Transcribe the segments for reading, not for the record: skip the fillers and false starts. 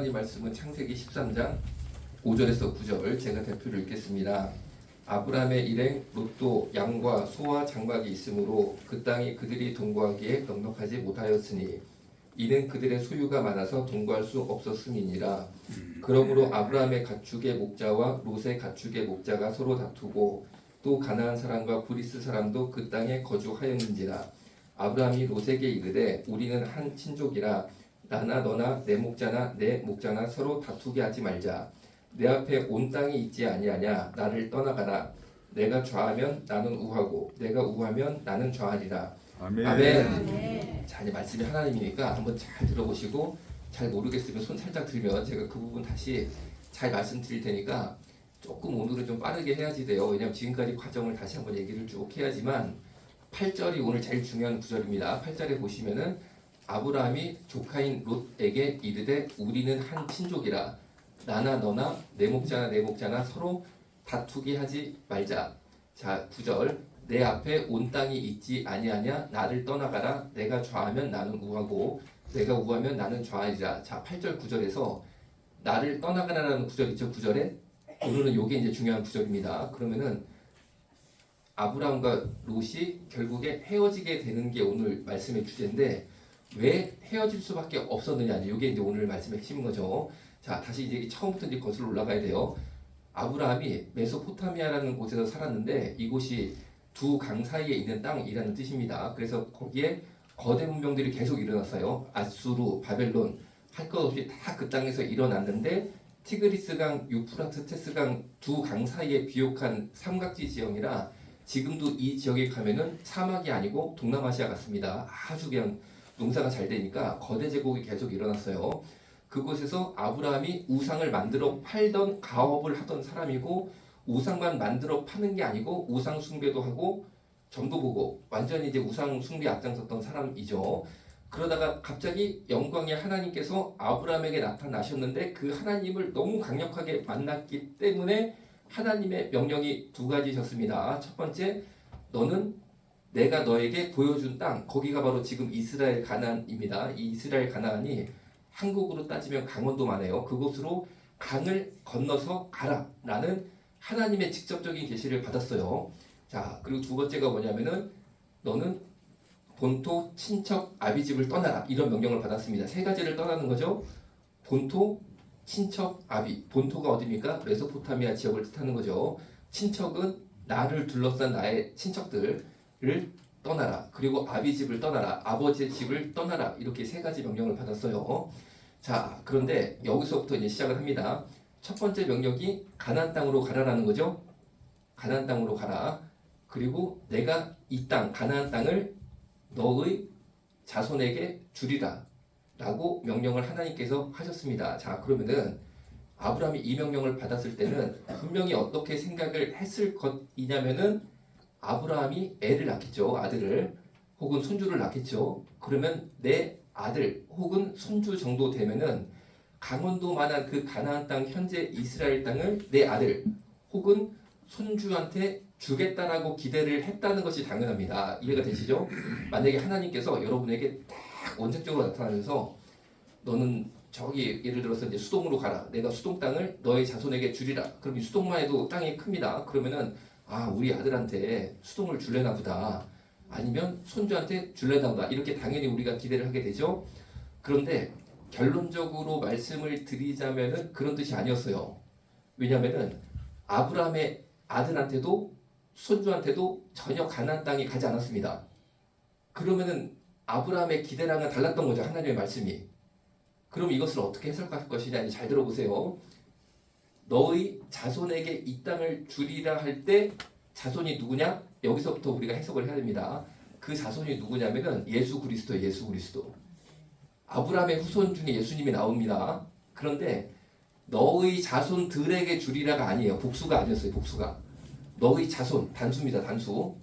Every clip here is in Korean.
하나님 말씀은 창세기 13장 5절에서 9절 제가 대표를 읽겠습니다. 아브라함의 일행 롯도 양과 소와 장막이 있으므로 그 땅이 그들이 동거하기에 넉넉하지 못하였으니 이는 그들의 소유가 많아서 동거할 수 없었음이니라. 그러므로 아브라함의 가축의 목자와 롯의 가축의 목자가 서로 다투고 또 가나안 사람과 브리스 사람도 그 땅에 거주하였는지라. 아브라함이 롯에게 이르되 우리는 한 친족이라 나나 너나 내 목자나 내 목자나 서로 다투게 하지 말자. 내 앞에 온 땅이 있지 아니하냐. 나를 떠나가라. 내가 좌하면 나는 우하고 내가 우하면 나는 좌하리라. 아멘. 아멘. 자, 이제 말씀이 하나님이니까 한번 잘 들어보시고 잘 모르겠으면 손 살짝 들면 제가 그 부분 다시 잘 말씀드릴 테니까 조금 오늘은 좀 빠르게 해야지 돼요. 왜냐하면 지금까지 과정을 다시 한번 얘기를 쭉 해야지만 8절이 오늘 제일 중요한 구절입니다. 8절에 보시면은 아브라함이 조카인 롯에게 이르되 우리는 한 친족이라 나나 너나 내 목자나 내 목자나 서로 다투게 하지 말자. 자, 9절 내 앞에 온 땅이 있지 아니하냐. 나를 떠나가라. 내가 좌하면 나는 우하고 내가 우하면 나는 좌하리라. 자, 8절 9절에서 나를 떠나가라라는 구절 있죠. 9절에 오늘은 요게 이제 중요한 구절입니다. 그러면은 아브라함과 롯이 결국에 헤어지게 되는 게 오늘 말씀의 주제인데 왜 헤어질 수밖에 없었느냐. 이게 이제 오늘 말씀의 핵심인 거죠. 자, 다시 이제 처음부터 이제 거슬러 올라가야 돼요. 아브라함이 메소포타미아라는 곳에서 살았는데 이곳이 두 강 사이에 있는 땅이라는 뜻입니다. 그래서 거기에 거대 문명들이 계속 일어났어요. 아수르, 바벨론 할 것 없이 다 그 땅에서 일어났는데 티그리스강, 유프라테스강 두 강 사이에 비옥한 삼각지 지형이라 지금도 이 지역에 가면은 사막이 아니고 동남아시아 같습니다. 아주 그냥 농사가 잘 되니까 거대 제국이 계속 일어났어요. 그곳에서 아브라함이 우상을 만들어 팔던 가업을 하던 사람이고 우상만 만들어 파는 게 아니고 우상 숭배도 하고 점도 보고 완전히 이제 우상 숭배 앞장섰던 사람이죠. 그러다가 갑자기 영광의 하나님께서 아브라함에게 나타나셨는데 그 하나님을 너무 강력하게 만났기 때문에 하나님의 명령이 두 가지셨습니다. 첫 번째, 너는 내가 너에게 보여준 땅, 거기가 바로 지금 이스라엘 가나안입니다. 이 이스라엘 가나안이 한국으로 따지면 강원도만 해요. 그곳으로 강을 건너서 가라라는 하나님의 직접적인 계시를 받았어요. 자, 그리고 두 번째가 뭐냐면은 너는 본토, 친척, 아비집을 떠나라 이런 명령을 받았습니다. 세 가지를 떠나는 거죠. 본토, 친척, 아비. 본토가 어디입니까? 메소포타미아 지역을 뜻하는 거죠. 친척은 나를 둘러싼 나의 친척들을 떠나라. 그리고 아비 집을 떠나라. 아버지의 집을 떠나라. 이렇게 세 가지 명령을 받았어요. 자, 그런데 여기서부터 이제 시작을 합니다. 첫 번째 명령이 가나안 땅으로 가라라는 거죠. 가나안 땅으로 가라. 그리고 내가 이 땅, 가나안 땅을 너의 자손에게 주리라. 라고 명령을 하나님께서 하셨습니다. 자, 그러면은 아브라함이 이 명령을 받았을 때는 분명히 어떻게 생각을 했을 것이냐면은 아브라함이 애를 낳겠죠. 아들을 혹은 손주를 낳겠죠. 그러면 내 아들 혹은 손주 정도 되면은 강원도만한 그 가나안 땅 현재 이스라엘 땅을 내 아들 혹은 손주한테 주겠다라고 기대를 했다는 것이 당연합니다. 이해가 되시죠? 만약에 하나님께서 여러분에게 딱 원색적으로 나타나면서 너는 저기 예를 들어서 이제 수동으로 가라. 내가 수동 땅을 너의 자손에게 주리라. 그럼 이 수동만 해도 땅이 큽니다. 그러면은 아, 우리 아들한테 수동을 줄래나 보다. 아니면 손주한테 줄래나 보다. 이렇게 당연히 우리가 기대를 하게 되죠. 그런데 결론적으로 말씀을 드리자면은 그런 뜻이 아니었어요. 왜냐면은 아브라함의 아들한테도 손주한테도 전혀 가나안 땅에 가지 않았습니다. 그러면은 아브라함의 기대랑은 달랐던 거죠. 하나님의 말씀이. 그럼 이것을 어떻게 해석할 것이냐. 잘 들어보세요. 너의 자손에게 이 땅을 주리라 할 때 자손이 누구냐? 여기서부터 우리가 해석을 해야 됩니다. 그 자손이 누구냐면은 예수 그리스도예요. 예수 그리스도. 아브라함의 후손 중에 예수님이 나옵니다. 그런데 너의 자손들에게 주리라가 아니에요. 복수가 아니었어요. 복수가. 너의 자손, 단수입니다. 단수.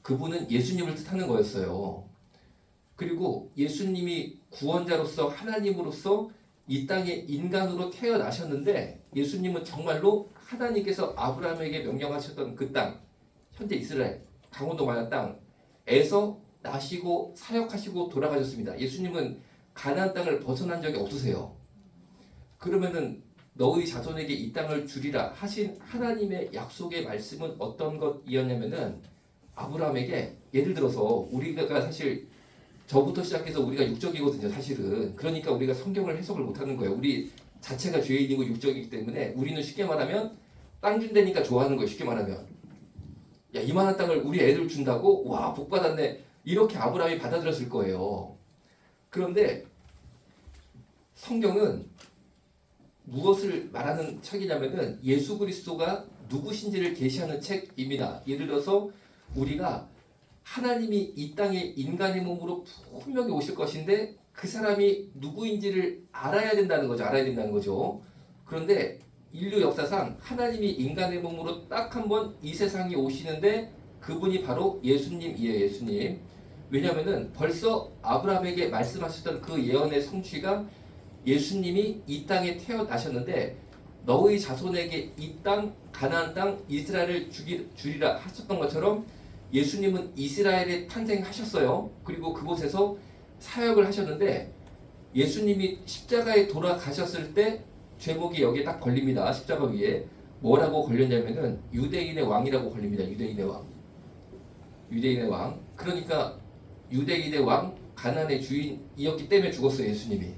그분은 예수님을 뜻하는 거였어요. 그리고 예수님이 구원자로서 하나님으로서 이 땅에 인간으로 태어나셨는데 예수님은 정말로 하나님께서 아브라함에게 명령하셨던 그 땅, 현재 이스라엘, 강원도 만한 땅에서 나시고 사역하시고 돌아가셨습니다. 예수님은 가나안 땅을 벗어난 적이 없으세요. 그러면은 너희 자손에게 이 땅을 주리라 하신 하나님의 약속의 말씀은 어떤 것이었냐면은 아브라함에게 예를 들어서 우리가 사실 저부터 시작해서 우리가 육적이거든요, 사실은. 그러니까 우리가 성경을 해석을 못하는 거예요. 우리 자체가 죄인이고 육적이기 때문에 우리는 쉽게 말하면 땅 준다니까 좋아하는 거예요. 쉽게 말하면 야 이만한 땅을 우리 애들 준다고 와 복 받았네 이렇게 아브라함이 받아들였을 거예요. 그런데 성경은 무엇을 말하는 책이냐면은 예수 그리스도가 누구신지를 계시하는 책입니다. 예를 들어서 우리가 하나님이 이 땅에 인간의 몸으로 분명히 오실 것인데 그 사람이 누구인지를 알아야 된다는 거죠. 알아야 된다는 거죠. 그런데 인류 역사상 하나님이 인간의 몸으로 딱 한 번 이 세상에 오시는데 그분이 바로 예수님이에요. 예수님. 왜냐하면은 벌써 아브라함에게 말씀하셨던 그 예언의 성취가 예수님이 이 땅에 태어나셨는데 너희 자손에게 이 땅 가나안 땅 이스라엘을 주리라 하셨던 것처럼 예수님은 이스라엘에 탄생하셨어요. 그리고 그곳에서 사역을 하셨는데 예수님이 십자가에 돌아가셨을 때 제목이 여기에 딱 걸립니다. 십자가 위에 뭐라고 걸렸냐면은 유대인의 왕이라고 걸립니다. 유대인의 왕. 유대인의 왕. 그러니까 유대인의 왕, 가나안의 주인이었기 때문에 죽었어요. 예수님이.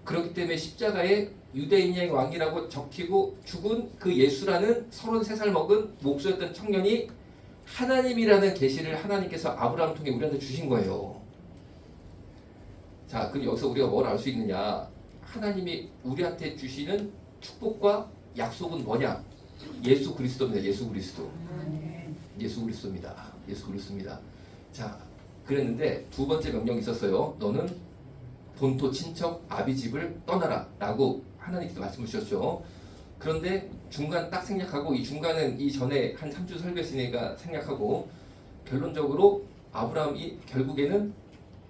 그렇기 때문에 십자가에 유대인의 왕이라고 적히고 죽은 그 예수라는 33살 먹은 목수였던 청년이 하나님이라는 계시를 하나님께서 아브라함 통해 우리한테 주신 거예요. 자, 그럼 여기서 우리가 뭘 알 수 있느냐? 하나님이 우리한테 주시는 축복과 약속은 뭐냐? 예수 그리스도입니다. 예수 그리스도. 예수 그리스도입니다. 예수 그리스도입니다. 자, 그랬는데 두 번째 명령이 있었어요. 너는 본토 친척 아비 집을 떠나라 라고 하나님께서 말씀을 주셨죠. 그런데 중간 딱 생략하고 이 중간은 이전에 한 3주 설교했으니까 생략하고 결론적으로 아브라함이 결국에는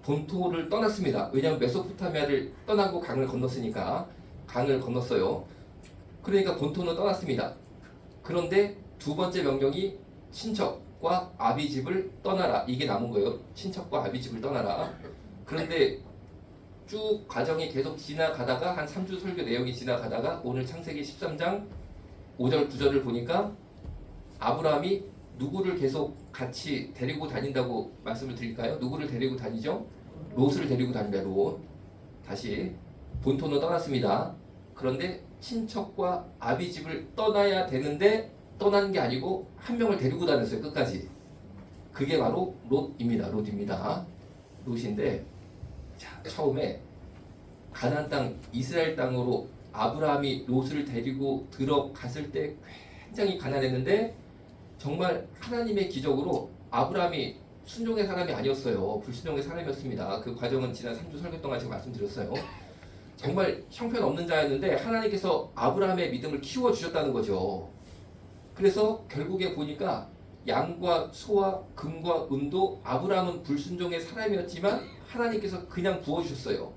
본토를 떠났습니다. 왜냐하면 메소포타미아를 떠나고 강을 건넜으니까 강을 건넜어요. 그러니까 본토는 떠났습니다. 그런데 두 번째 명령이 친척과 아비 집을 떠나라 이게 남은 거예요. 친척과 아비 집을 떠나라. 그런데 쭉 과정이 계속 지나가다가 한 3주 설교 내용이 지나가다가 오늘 창세기 13장 5절 9절을 보니까 아브라함이 누구를 계속 같이 데리고 다닌다고 말씀을 드릴까요? 누구를 데리고 다니죠? 롯을 데리고 다닌다. 롯. 다시 본토는 떠났습니다. 그런데 친척과 아비 집을 떠나야 되는데 떠난 게 아니고 한 명을 데리고 다녔어요. 끝까지. 그게 바로 롯입니다. 롯입니다. 롯인데 자, 처음에 가나안 땅 이스라엘 땅으로 아브라함이 롯을 데리고 들어갔을 때 굉장히 가난했는데 정말 하나님의 기적으로 아브라함이 순종의 사람이 아니었어요. 불순종의 사람이었습니다. 그 과정은 지난 3주 설교 동안 제가 말씀드렸어요. 정말 형편없는 자였는데 하나님께서 아브라함의 믿음을 키워주셨다는 거죠. 그래서 결국에 보니까 양과 소와 금과 은도 아브라함은 불순종의 사람이었지만 하나님께서 그냥 부어주셨어요.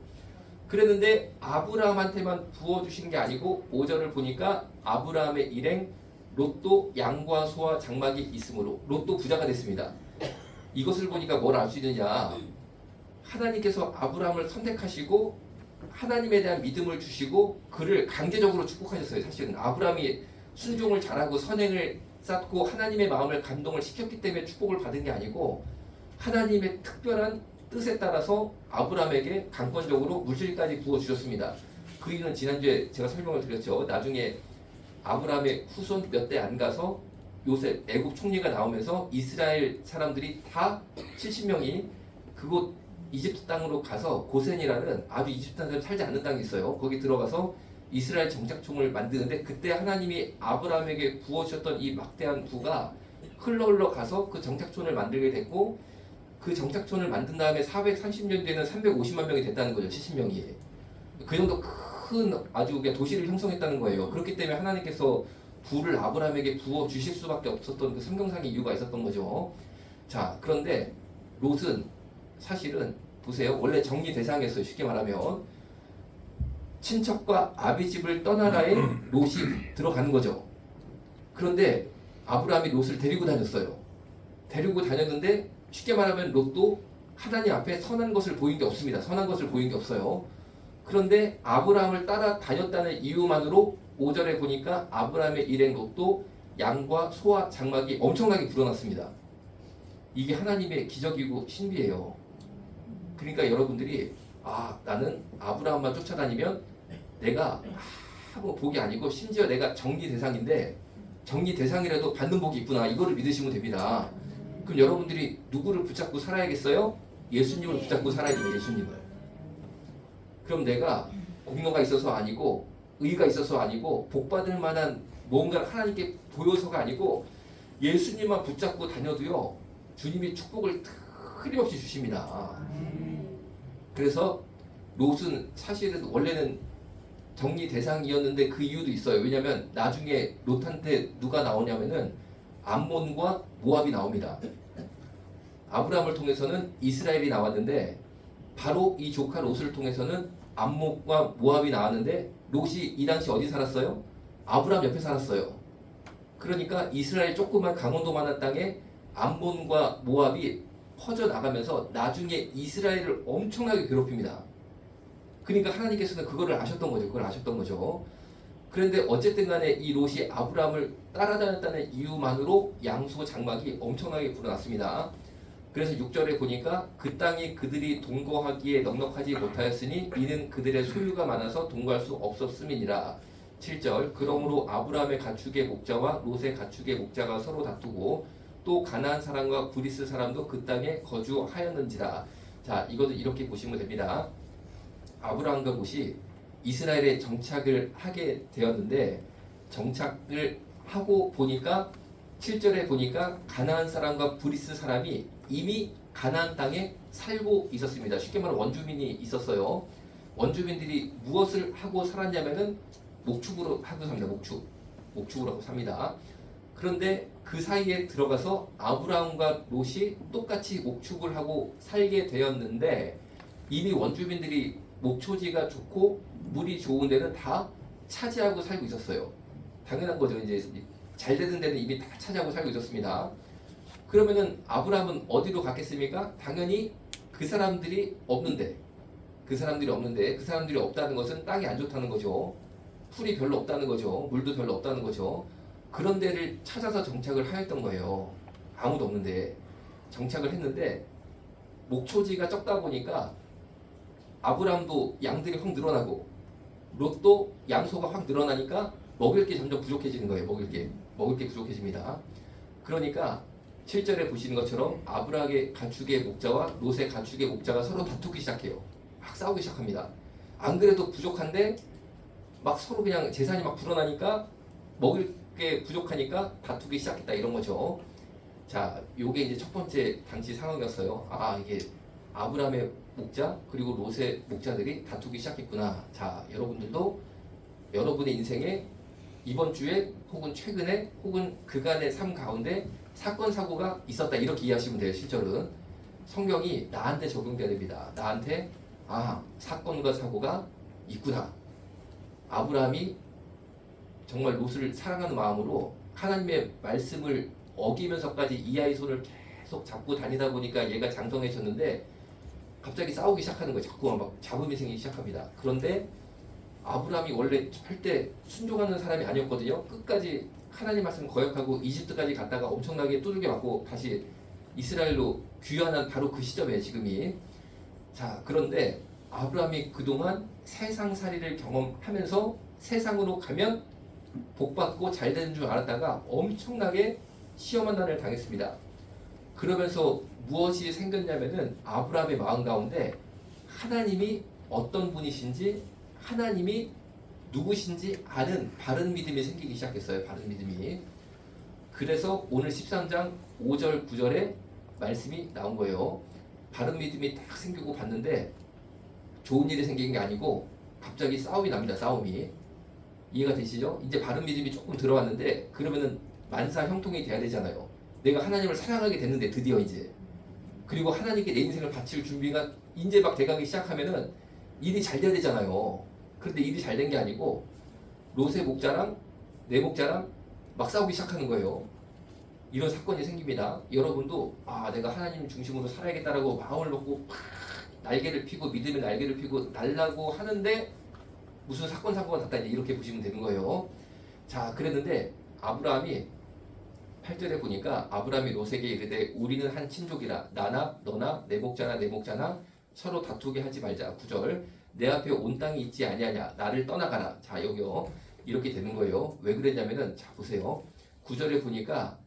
그랬는데 아브라함한테만 부어주신 게 아니고 5절을 보니까 아브라함의 일행 롯도 양과 소와 장막이 있으므로 롯도 부자가 됐습니다. 이것을 보니까 뭘 알 수 있느냐? 하나님께서 아브라함을 선택하시고 하나님에 대한 믿음을 주시고 그를 강제적으로 축복하셨어요. 사실은 아브라함이 순종을 잘하고 선행을 쌓고 하나님의 마음을 감동을 시켰기 때문에 축복을 받은 게 아니고 하나님의 특별한 뜻에 따라서 아브라함에게 강권적으로 물질까지 부어주셨습니다. 그 이유는 지난주에 제가 설명을 드렸죠. 나중에 아브라함의 후손 몇 대 안 가서 요셉 애굽 총리가 나오면서 이스라엘 사람들이 다 70명이 그곳 이집트 땅으로 가서 고센이라는 아주 이집트 사람들이 살지 않는 땅이 있어요. 거기 들어가서 이스라엘 정착촌을 만드는데 그때 하나님이 아브라함에게 부어주셨던 이 막대한 부가 흘러 가서 그 정착촌을 만들게 됐고 그 정착촌을 만든 다음에 430년 뒤에는 350만 명이 됐다는 거죠. 70명이. 그 정도 큰 아주 그냥 도시를 형성했다는 거예요. 그렇기 때문에 하나님께서 부를 아브라함에게 부어 주실 수밖에 없었던 그 성경상의 이유가 있었던 거죠. 자, 그런데 롯은 사실은 보세요. 원래 정리 대상이었어요. 쉽게 말하면 친척과 아비 집을 떠나라에 롯이 들어가는 거죠. 그런데 아브라함이 롯을 데리고 다녔어요. 데리고 다녔는데 쉽게 말하면 롯도 하나님 앞에 선한 것을 보인 게 없습니다. 선한 것을 보인 게 없어요. 그런데 아브라함을 따라다녔다는 이유만으로 5절에 보니까 아브라함의 일행 롯도 양과 소와 장막이 엄청나게 불어났습니다. 이게 하나님의 기적이고 신비예요. 그러니까 여러분들이 나는 아브라함만 쫓아다니면 내가 뭐 복이 아니고 심지어 내가 정리 대상인데 정리 대상이라도 받는 복이 있구나, 이거를 믿으시면 됩니다. 그럼 여러분들이 누구를 붙잡고 살아야겠어요? 예수님을 붙잡고 살아야 돼요. 예수님을. 그럼 내가 공로가 있어서 아니고 의가 있어서 아니고 복받을 만한 뭔가를 하나님께 보여서가 아니고 예수님만 붙잡고 다녀도요, 주님이 축복을 틀림없이 주십니다. 그래서 롯은 사실은 원래는 정리 대상이었는데 그 이유도 있어요. 왜냐하면 나중에 롯한테 누가 나오냐면은 암몬과 모압이 나옵니다. 아브라함을 통해서는 이스라엘이 나왔는데 바로 이 조카 롯을 통해서는 암몬과 모압이 나왔는데 롯이 이 당시 어디 살았어요? 아브라함 옆에 살았어요. 그러니까 이스라엘 조그만 강원도만한 땅에 암몬과 모압이 퍼져나가면서 나중에 이스라엘을 엄청나게 괴롭힙니다. 그러니까 하나님께서는 그거를 아셨던 거죠. 그걸 아셨던 거죠. 그런데 어쨌든 간에 이 롯이 아브라함을 따라다녔다는 이유만으로 양소 장막이 엄청나게 불어났습니다. 그래서 6절에 보니까 그 땅이 그들이 동거하기에 넉넉하지 못하였으니 이는 그들의 소유가 많아서 동거할 수 없었음이니라. 7절 그러므로 아브라함의 가축의 목자와 롯의 가축의 목자가 서로 다투고 또 가나안 사람과 브리스 사람도 그 땅에 거주하였는지라. 자, 이것도 이렇게 보시면 됩니다. 아브라함과 롯이 이스라엘에 정착을 하게 되었는데 정착을 하고 보니까 7절에 보니까 가나안 사람과 브리스 사람이 이미 가나안 땅에 살고 있었습니다. 쉽게 말하면 원주민이 있었어요. 원주민들이 무엇을 하고 살았냐면은 목축으로 하고 삽니다. 목축으로 하고 삽니다. 그런데 그 사이에 들어가서 아브라함과 롯이 똑같이 목축을 하고 살게 되었는데 이미 원주민들이 목초지가 좋고 물이 좋은 데는 다 차지하고 살고 있었어요. 당연한 거죠. 이제 잘 되는 데는 이미 다 차지하고 살고 있었습니다. 그러면은 아브라함은 어디로 갔겠습니까? 당연히 그 사람들이 없는데 그 사람들이 없다는 것은 땅이 안 좋다는 거죠. 풀이 별로 없다는 거죠. 물도 별로 없다는 거죠. 그런 데를 찾아서 정착을 하였던 거예요. 아무도 없는데 정착을 했는데 목초지가 적다 보니까 아브라함도 양들이 확 늘어나고 롯도 양소가 확 늘어나니까 먹을 게 점점 부족해지는 거예요. 먹을 게 부족해집니다. 그러니까 7절에 보시는 것처럼 아브라함의 가축의 목자와 롯의 가축의 목자가 서로 다투기 시작해요. 막 싸우기 시작합니다. 안 그래도 부족한데 막 서로 그냥 재산이 막 불어나니까 먹을 게 부족하니까 다투기 시작했다, 이런 거죠. 자, 요게 이제 첫 번째 당시 상황이었어요. 이게 아브라함의 목자 그리고 롯의 목자들이 다투기 시작했구나. 자, 여러분들도 여러분의 인생에 이번 주에 혹은 최근에 혹은 그간의 삶 가운데 사건 사고가 있었다, 이렇게 이해하시면 돼요. 실절은 성경이 나한테 적용돼야 됩니다. 나한테 사건과 사고가 있구나. 아브라함이 정말 롯을 사랑하는 마음으로 하나님의 말씀을 어기면서까지 이 아이 손을 계속 잡고 다니다 보니까 얘가 장성해졌는데 갑자기 싸우기 시작하는 거예요. 자꾸만 막 잡음이 생기기 시작합니다. 그런데 아브라함이 원래 절대 순종하는 사람이 아니었거든요. 끝까지 하나님 말씀 거역하고 이집트까지 갔다가 엄청나게 두들겨 맞고 다시 이스라엘로 귀환한 바로 그 시점이에요. 지금이. 자, 그런데 아브라함이 그동안 세상살이를 경험하면서 세상으로 가면 복받고 잘 되는 줄 알았다가 엄청나게 시험한 난을 당했습니다. 그러면서 무엇이 생겼냐면은 아브라함의 마음 가운데 하나님이 어떤 분이신지, 하나님이 누구신지 아는 바른 믿음이 생기기 시작했어요. 바른 믿음이. 그래서 오늘 13장 5절 9절에 말씀이 나온 거예요. 바른 믿음이 딱 생기고 봤는데 좋은 일이 생긴 게 아니고 갑자기 싸움이 납니다. 싸움이. 이해가 되시죠? 이제 바른 믿음이 조금 들어왔는데 그러면은 만사 형통이 돼야 되잖아요. 내가 하나님을 사랑하게 됐는데 드디어 이제, 그리고 하나님께 내 인생을 바칠 준비가 이제 막 돼가기 시작하면은 일이 잘 돼야 되잖아요. 그런데 일이 잘 된 게 아니고 롯의 목자랑 내 목자랑 막 싸우기 시작하는 거예요. 이런 사건이 생깁니다. 여러분도 내가 하나님 중심으로 살아야겠다라고 마음을 먹고 막 날개를 피고 믿음의 날개를 피고 날라고 하는데 무슨 사건 사고가 났다 이렇게 보시면 되는 거예요. 자, 그랬는데 아브라함이 8절에 보니까 아브라함이 롯에게 이르되 우리는 한 친족이라 나나 너나 내 목자나 내 목자나 서로 다투게 하지 말자. 9절 내 앞에 온 땅이 있지 아니하냐 나를 떠나가라. 자, 여기요 이렇게 되는 거예요. 왜 그랬냐면은 자 보세요. 9절에 보니까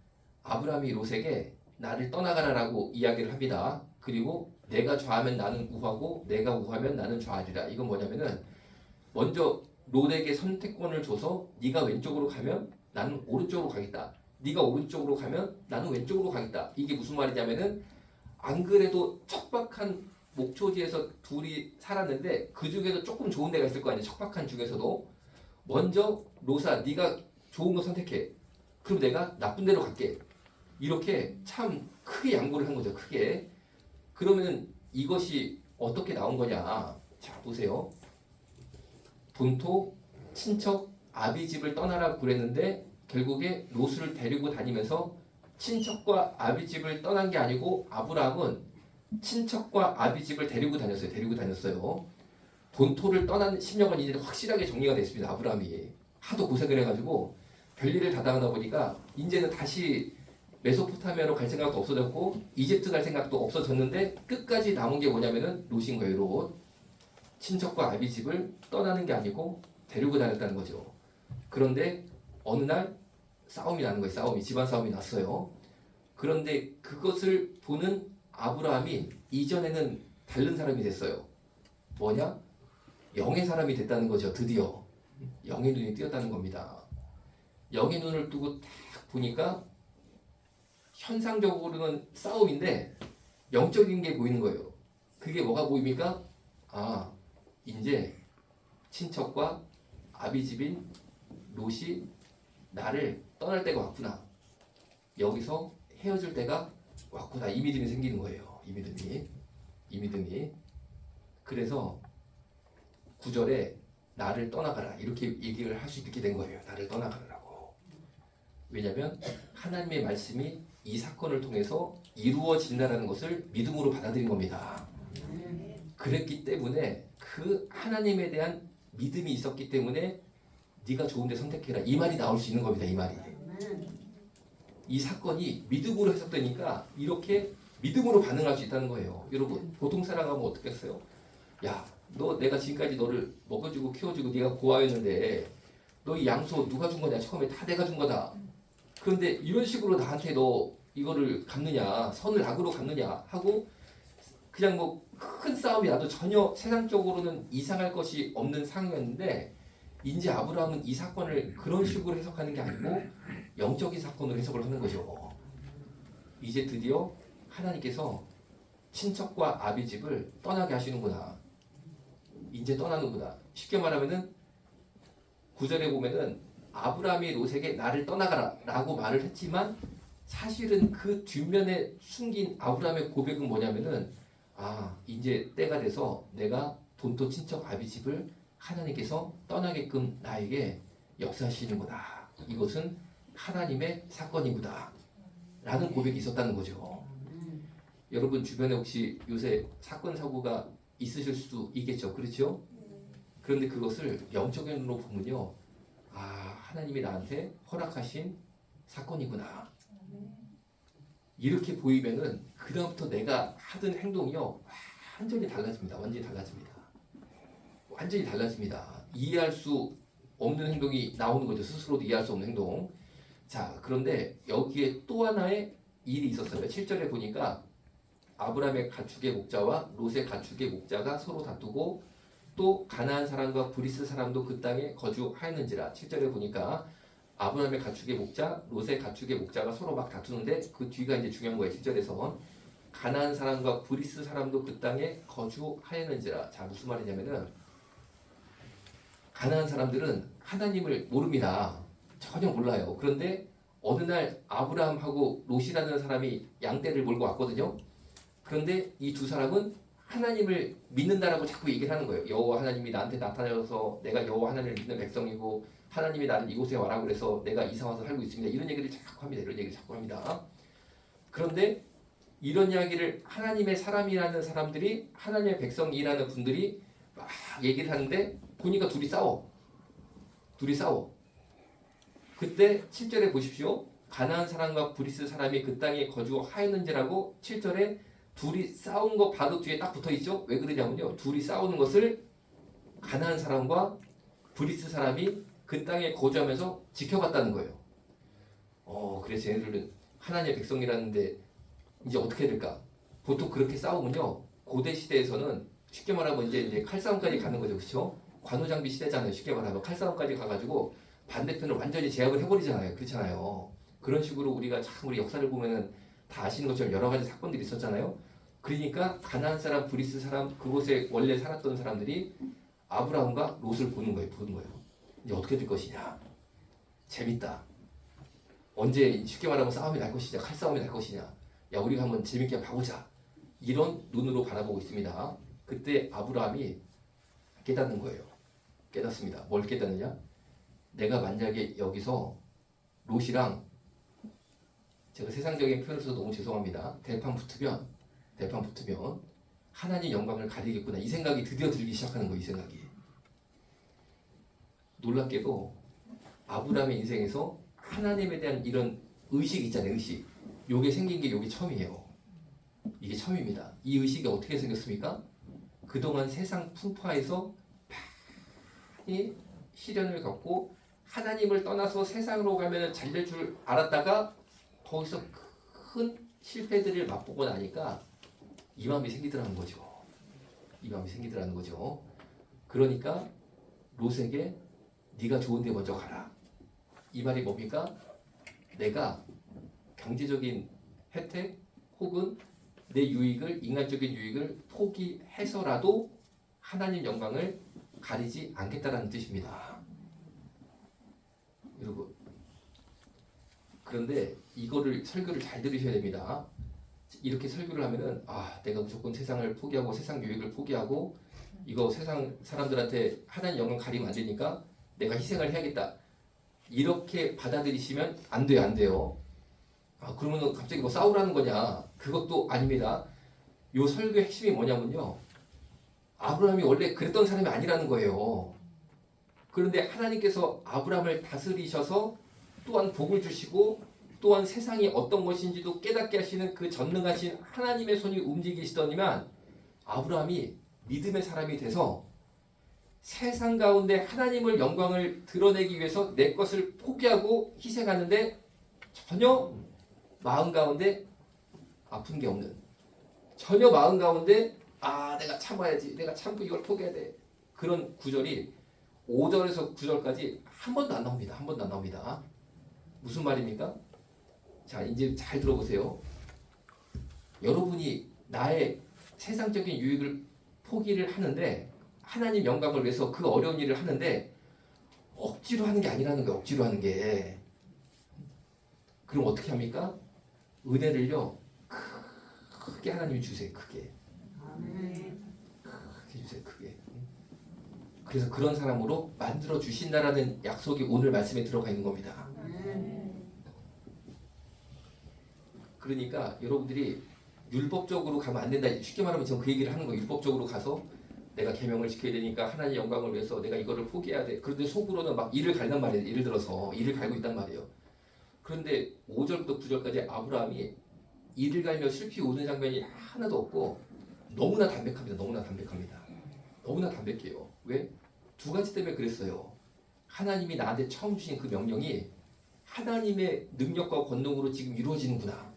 아브라함이 롯에게 나를 떠나가라라고 이야기를 합니다. 그리고 내가 좌하면 나는 우하고 내가 우하면 나는 좌하리라. 이건 뭐냐면은 먼저 롯에게 선택권을 줘서 네가 왼쪽으로 가면 나는 오른쪽으로 가겠다. 네가 오른쪽으로 가면 나는 왼쪽으로 가겠다. 이게 무슨 말이냐면은 안 그래도 척박한 목초지에서 둘이 살았는데 그 중에서 조금 좋은 데가 있을 거 아니에요. 척박한 중에서도 먼저 롯아 네가 좋은 거 선택해. 그럼 내가 나쁜 데로 갈게. 이렇게 참 크게 양보를 한 거죠. 크게. 그러면 이것이 어떻게 나온 거냐. 자 보세요. 본토 친척 아비집을 떠나라고 그랬는데 결국에 롯을 데리고 다니면서 친척과 아비집을 떠난 게 아니고 아브라함은 친척과 아비집을 데리고 다녔어요. 데리고 다녔어요. 본토를 떠난 심령은 이제 확실하게 정리가 됐습니다. 아브라함이 하도 고생을 해가지고 별일을 다 당하다 보니까 이제는 다시 메소포타미아로 갈 생각도 없어졌고 이집트 갈 생각도 없어졌는데 끝까지 남은 게 뭐냐면은 롯인 거예요. 롯. 친척과 아비집을 떠나는 게 아니고 데리고 다녔다는 거죠. 그런데 어느 날 싸움이 나는 거예요. 싸움이 집안 싸움이 났어요. 그런데 그것을 보는 아브라함이 이전에는 다른 사람이 됐어요. 뭐냐? 영의 사람이 됐다는 거죠. 드디어 영의 눈이 띄었다는 겁니다. 영의 눈을 뜨고 딱 보니까 현상적으로는 싸움인데 영적인 게 보이는 거예요. 그게 뭐가 보입니까? 아, 이제 친척과 아비집인 롯이 나를 떠날 때가 왔구나. 여기서 헤어질 때가 왔구나. 이 믿음이 생기는 거예요. 이 믿음이. 그래서 9절에 나를 떠나가라 이렇게 얘기를 할 수 있게 된 거예요. 나를 떠나가라고. 왜냐하면 하나님의 말씀이 이 사건을 통해서 이루어진다는 것을 믿음으로 받아들인 겁니다. 그랬기 때문에 그 하나님에 대한 믿음이 있었기 때문에 네가 좋은데 선택해라 이 말이 나올 수 있는 겁니다. 이 말이. 이 사건이 믿음으로 해석되니까 이렇게 믿음으로 반응할 수 있다는 거예요. 여러분 보통 사람하면 어떻겠어요? 야, 너 내가 지금까지 너를 먹어주고 키워주고 네가 고아였는데 너 이 양소 누가 준 거냐? 처음에 다 내가 준 거다. 그런데 이런 식으로 나한테 너 이거를 갚느냐? 선을 악으로 갚느냐? 하고 그냥 뭐 큰 싸움이 나도 전혀 세상적으로는 이상할 것이 없는 상황이었는데 이제 아브라함은 이 사건을 그런 식으로 해석하는 게 아니고 영적인 사건으로 해석을 하는 거죠. 이제 드디어 하나님께서 친척과 아비집을 떠나게 하시는구나. 이제 떠나는구나. 쉽게 말하면은 9절에 보면은 아브라함이 롯에게 나를 떠나가라 라고 말을 했지만 사실은 그 뒷면에 숨긴 아브라함의 고백은 뭐냐면은 아 이제 때가 돼서 내가 본토 친척 아비집을 하나님께서 떠나게끔 나에게 역사하시는구나. 이것은 하나님의 사건이구나 라는 고백이 있었다는 거죠. 여러분 주변에 혹시 요새 사건 사고가 있으실 수도 있겠죠. 그렇죠? 그런데 그것을 영적인 눈으로 보면요. 아 하나님이 나한테 허락하신 사건이구나. 이렇게 보이면은 그다음부터 내가 하던 행동이요. 완전히 달라집니다. 완전히 달라집니다. 완전히 달라집니다. 이해할 수 없는 행동이 나오는 거죠. 스스로도 이해할 수 없는 행동. 자, 그런데 여기에 또 하나의 일이 있었어요. 7절에 보니까 아브라함의 가축의 목자와 롯의 가축의 목자가 서로 다투고 또 가나안 사람과 브리스 사람도 그 땅에 거주하였는지라. 7절에 보니까 아브라함의 가축의 목자, 롯의 가축의 목자가 서로 막 다투는데 그 뒤가 이제 중요한 거예요. 7절에서 가나안 사람과 브리스 사람도 그 땅에 거주하였는지라. 자, 무슨 말이냐면은 가나안 사람들은 하나님을 모릅니다. 전혀 몰라요. 그런데 어느 날 아브라함하고 롯이라는 사람이 양떼를 몰고 왔거든요. 그런데 이 두 사람은 하나님을 믿는다라고 자꾸 얘기를 하는 거예요. 여호와 하나님이 나한테 나타나셔서 내가 여호와 하나님을 믿는 백성이고 하나님이 나를 이곳에 와라고 그래서 내가 이사 와서 살고 있습니다. 이런 얘기를 자꾸 합니다. 이런 얘기를 자꾸 합니다. 그런데 이런 이야기를 하나님의 사람이라는 사람들이, 하나님의 백성이라는 분들이 막 얘기를 하는데 보니까 둘이 싸워. 그때 7절에 보십시오. 가나안 사람과 브리스 사람이 그 땅에 거주하였는지라고 7절에 둘이 싸운 거 바로 뒤에 딱 붙어있죠. 왜 그러냐면요, 둘이 싸우는 것을 가나안 사람과 브리스 사람이 그 땅에 거주하면서 지켜봤다는 거예요. 그래서 얘네들은 하나님의 백성이라는데 이제 어떻게 해야 될까? 보통 그렇게 싸우면요, 고대 시대에서는 쉽게 말하면 이제 칼싸움까지 가는 거죠. 그렇죠? 관우장비 시대잖아요. 쉽게 말하면 칼싸움까지 가가지고 반대편을 완전히 제압을 해버리잖아요. 그렇잖아요. 그런 식으로 우리가 참 우리 역사를 보면은 다 아시는 것처럼 여러 가지 사건들이 있었잖아요. 그러니까 가나안 사람, 브리스 사람, 그곳에 원래 살았던 사람들이 아브라함과 롯을 보는 거예요. 이제 어떻게 될 것이냐. 재밌다. 언제 쉽게 말하면 싸움이 날 것이냐, 칼싸움이 날 것이냐. 야, 우리가 한번 재밌게 봐보자. 이런 눈으로 바라보고 있습니다. 그때 아브라함이 깨닫는 거예요. 깨닫습니다. 뭘 깨닫느냐? 내가 만약에 여기서 롯이랑, 제가 세상적인 표현을 써서 너무 죄송합니다. 대판 붙으면 하나님 영광을 가리겠구나. 이 생각이 드디어 들기 시작하는 거예요. 이 생각이. 놀랍게도 아브라함의 인생에서 하나님에 대한 이런 의식 있잖아요. 의식. 요게 생긴 게 요게 처음이에요. 이게 처음입니다. 이 의식이 어떻게 생겼습니까? 그동안 세상 풍파에서 많이 시련을 겪고 하나님을 떠나서 세상으로 가면 잘 될 줄 알았다가 거기서 큰 실패들을 맛보고 나니까 이 마음이 생기더라는 거죠. 그러니까 롯에게 네가 좋은 데 먼저 가라. 이 말이 뭡니까? 내가 경제적인 혜택 혹은 내 유익을, 인간적인 유익을 포기해서라도 하나님 영광을 가리지 않겠다라는 뜻입니다. 여러분, 그런데 이거를 설교를 잘 들으셔야 됩니다. 이렇게 설교를 하면은 내가 무조건 세상을 포기하고 세상 유익을 포기하고 이거 세상 사람들한테 하나님 영광 가리면 안 되니까 내가 희생을 해야겠다. 이렇게 받아들이시면 안 돼요. 그러면 갑자기 뭐 싸우라는 거냐? 그것도 아닙니다. 요 설교의 핵심이 뭐냐면요, 아브라함이 원래 그랬던 사람이 아니라는 거예요. 그런데 하나님께서 아브라함을 다스리셔서 또한 복을 주시고 또한 세상이 어떤 것인지도 깨닫게 하시는 그 전능하신 하나님의 손이 움직이시더니만 아브라함이 믿음의 사람이 돼서 세상 가운데 하나님을 영광을 드러내기 위해서 내 것을 포기하고 희생하는데 전혀 마음 가운데 아픈 게 없는, 전혀 마음 가운데 내가 참아야지, 내가 참고 이걸 포기해야 돼, 그런 구절이 5절에서 9절까지 한 번도 안 나옵니다. 무슨 말입니까? 자, 이제 잘 들어보세요. 여러분이 나의 세상적인 유익을 포기를 하는데 하나님 영광을 위해서 그 어려운 일을 하는데 억지로 하는 게 아니라는 거예요. 억지로 하는 게. 그럼 어떻게 합니까? 은혜를요, 크게 하나님이 주세요. 크게 주세요. 크게. 그래서 그런 사람으로 만들어 주신다라는 약속이 오늘 말씀에 들어가 있는 겁니다. 그러니까 여러분들이 율법적으로 가면 안 된다. 쉽게 말하면 지금 그 얘기를 하는 거예요. 율법적으로 가서 내가 계명을 지켜야 되니까 하나님 영광을 위해서 내가 이거를 포기해야 돼. 그런데 속으로는 막 이를 갈단 말이에요. 예를 들어서 이를 갈고 있단 말이에요. 그런데 5절부터 9절까지 아브라함이 이를 갈며 슬피 우는 장면이 하나도 없고 너무나 담백합니다. 너무나 담백해요. 왜? 두 가지 때문에 그랬어요. 하나님이 나한테 처음 주신 그 명령이 하나님의 능력과 권능으로 지금 이루어지는구나.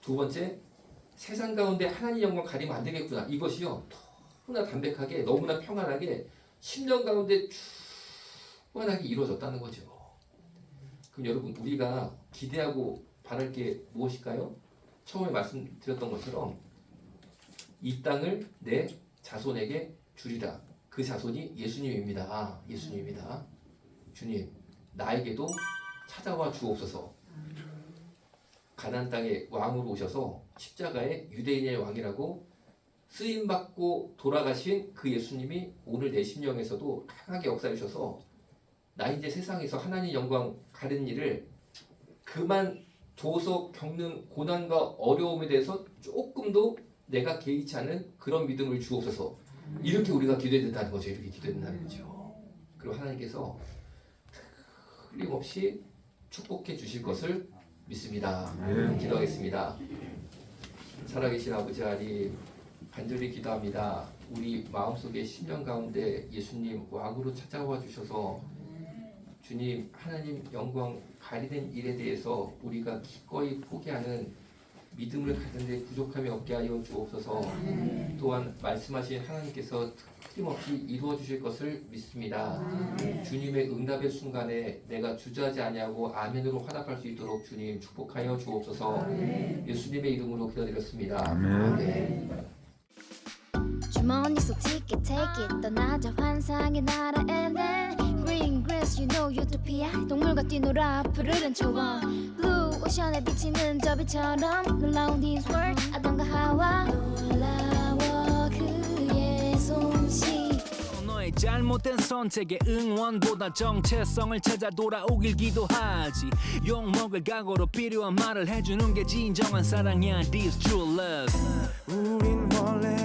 두 번째, 세상 가운데 하나님 영광 가리면 안 되겠구나. 이것이요, 너무나 담백하게, 너무나 평안하게 10년 가운데 충만하게 이루어졌다는 거죠. 그럼 여러분, 우리가 기대하고 바랄 게 무엇일까요? 처음에 말씀드렸던 것처럼 이 땅을 내 자손에게 주리라. 그 자손이 예수님입니다. 주님, 나에게도 찾아와 주옵소서. 가나안 땅에 왕으로 오셔서 십자가의 유대인의 왕이라고 쓰임받고 돌아가신 그 예수님이 오늘 내 심령에서도 강하게 역사하셔서 나 이제 세상에서 하나님 영광 가리는 일을 그만 줘서 겪는 고난과 어려움에 대해서 조금도 내가 개의치 않은 그런 믿음을 주옵소서. 이렇게 우리가 기도해야 된다는 거죠. 이렇게 기도해야 된다는 거죠. 그리고 하나님께서 틀림없이 축복해 주실 것을 믿습니다. 기도하겠습니다. 살아계신 아버지 하나님, 간절히 기도합니다. 우리 마음속의 심령 가운데 예수님 왕으로 찾아와 주셔서 주님 하나님 영광 가리는 일에 대해서 우리가 기꺼이 포기하는 믿음을 갖는데 부족함이 없게 하여 주옵소서. 또한 말씀하신 하나님께서 틀림없이 이루어 주실 것을 믿습니다. 주님의 응답의 순간에 내가 주저하지 아니하고 아멘으로 화답할 수 있도록 주님 축복하여 주옵소서. 예수님의 이름으로 기도드렸습니다. 아멘. 주머니 속 ticket take it 떠나자 환상의 나라에 Green grass you know utopia 동물과 뛰놀아 푸르른 초원 Blue 오션에 비치는 저 빛처럼 놀라운 this world 아담과 하와 놀라워 그의 솜씨 너의 잘못된 선택에 응원보다 정체성을 찾아 돌아오길 기도하지 욕먹을 각오로 필요한 말을 해주는 게 진정한 사랑이야 This true love 우린 원래